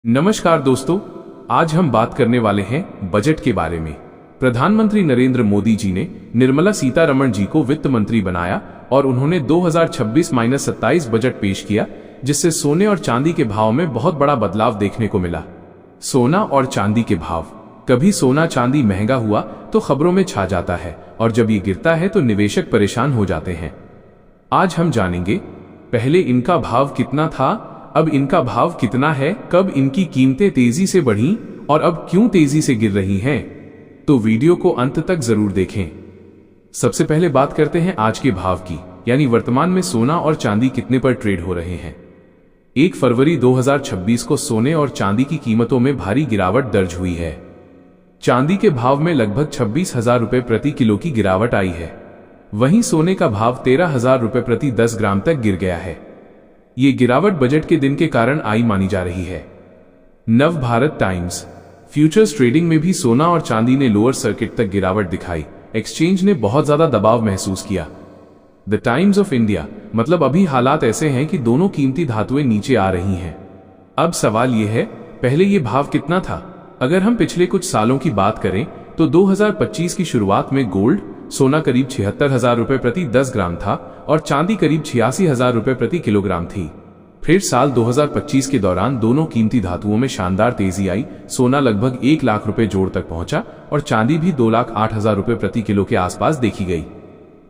नमस्कार दोस्तों, आज हम बात करने वाले हैं बजट के बारे में। प्रधानमंत्री नरेंद्र मोदी जी ने निर्मला सीतारमण जी को वित्त मंत्री बनाया और उन्होंने 2026-27 बजट पेश किया, जिससे सोने और चांदी के भाव में बहुत बड़ा बदलाव देखने को मिला। सोना और चांदी के भाव। कभी सोना चांदी महंगा हुआ तो खबरों में छा जाता है और जब ये गिरता है तो निवेशक परेशान हो जाते हैं। आज हम जानेंगे, पहले इनका भाव कितना था, अब इनका भाव कितना है, कब इनकी कीमतें तेजी से बढ़ीं और अब क्यों तेजी से गिर रही हैं। तो वीडियो को अंत तक जरूर देखें। सबसे पहले बात करते हैं आज के भाव की, यानी वर्तमान में सोना और चांदी कितने पर ट्रेड हो रहे हैं। 1 फरवरी 2026 को सोने और चांदी की कीमतों में भारी गिरावट दर्ज हुई है। चांदी के भाव में लगभग 26,000 रुपए प्रति किलो की गिरावट आई है। वहीं सोने का भाव 13,000 रुपए प्रति 10 ग्राम तक गिर गया है। ये गिरावट बजट के दिन के कारण आई मानी जा रही है। नव भारत टाइम्स। फ्यूचर्स ट्रेडिंग में भी सोना और चांदी ने लोअर सर्किट तक गिरावट दिखाई। एक्सचेंज ने बहुत ज्यादा दबाव महसूस किया। The times of India. मतलब अभी हालात ऐसे हैं कि दोनों कीमती धातुएं नीचे आ रही हैं। अब सवाल यह है, पहले ये भाव कितना था। अगर हम पिछले कुछ सालों की बात करें तो 2025 की शुरुआत में गोल्ड, सोना करीब 76,000 रुपए प्रति 10 ग्राम था और चांदी करीब 86,000 रुपए प्रति किलोग्राम थी। फिर साल 2025 के दौरान दोनों कीमती धातुओं में शानदार तेजी आई। सोना लगभग 1 लाख रुपए जोड़ तक पहुंचा और चांदी भी 2,08,000 रुपए प्रति किलो के आसपास देखी गई।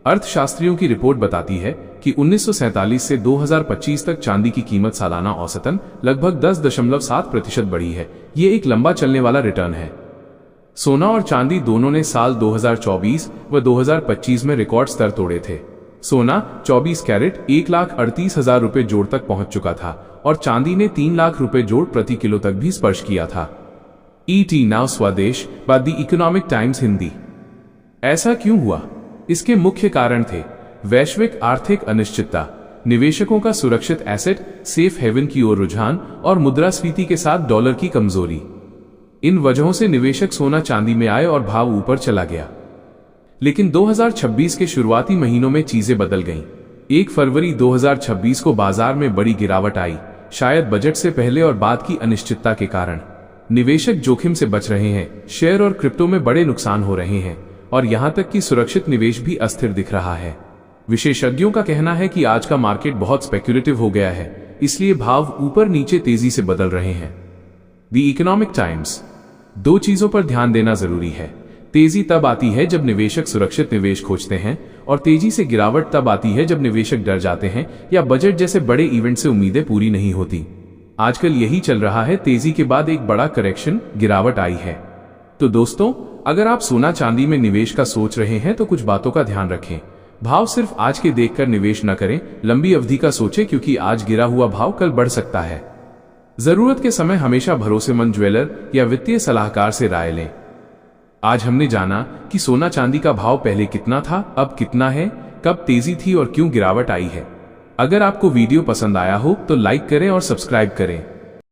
अर्थशास्त्रियों की रिपोर्ट बताती है कि 1947 से 2025 तक चांदी की कीमत सालाना औसतन लगभग 10.7% बढ़ी है। ये एक लंबा चलने वाला रिटर्न है। सोना और चांदी दोनों ने साल 2024 व 2025 में रिकॉर्ड स्तर तोड़े थे। सोना 24 कैरेट 1,38,000 रुपए जोड़ तक पहुंच चुका था और चांदी ने 3 लाख रुपए जोड़ प्रति किलो तक भी स्पर्श किया था। ET नाउ स्वदेश द इकोनॉमिक टाइम्स हिंदी। ऐसा क्यों हुआ? इसके मुख्य कारण थे वैश्विक आर्थिक अनिश्चितता, निवेशकों का सुरक्षित एसेट सेफ हेवन की ओर रुझान और मुद्रास्फीति के साथ डॉलर की कमजोरी। इन वजहों से निवेशक सोना चांदी में आए और भाव ऊपर चला गया। लेकिन 2026 के शुरुआती महीनों में चीजें बदल गईं। 1 फरवरी 2026 को बाजार में बड़ी गिरावट आई, शायद बजट से पहले और बाद की अनिश्चितता के कारण। निवेशक जोखिम से बच रहे हैं, शेयर और क्रिप्टो में बड़े नुकसान हो रहे हैं और यहां तक कि सुरक्षित निवेश भी अस्थिर दिख रहा है। विशेषज्ञों का कहना है कि आज का मार्केट बहुत स्पेक्युलेटिव हो गया है, इसलिए भाव ऊपर नीचे तेजी से बदल रहे हैं। The economic times. 2 चीजों पर ध्यान देना जरूरी है। तेजी तब आती है जब निवेशक सुरक्षित निवेश खोजते हैं और तेजी से गिरावट तब आती है जब निवेशक डर जाते हैं या बजट जैसे बड़े इवेंट से उम्मीदें पूरी नहीं होती। आजकल यही चल रहा है। तेजी के बाद एक बड़ा करेक्शन, गिरावट आई है। तो दोस्तों, अगर आप सोना चांदी में निवेश का सोच रहे हैं तो कुछ बातों का ध्यान रखें। भाव सिर्फ आज के देखकर निवेश न करें, लंबी अवधि का सोचें, क्योंकि आज गिरा हुआ भाव कल बढ़ सकता है। जरूरत के समय हमेशा भरोसेमंद ज्वेलर या वित्तीय सलाहकार से राय लें। आज हमने जाना कि सोना चांदी का भाव पहले कितना था, अब कितना है, कब तेजी थी और क्यों गिरावट आई है। अगर आपको वीडियो पसंद आया हो तो लाइक करें और सब्सक्राइब करें।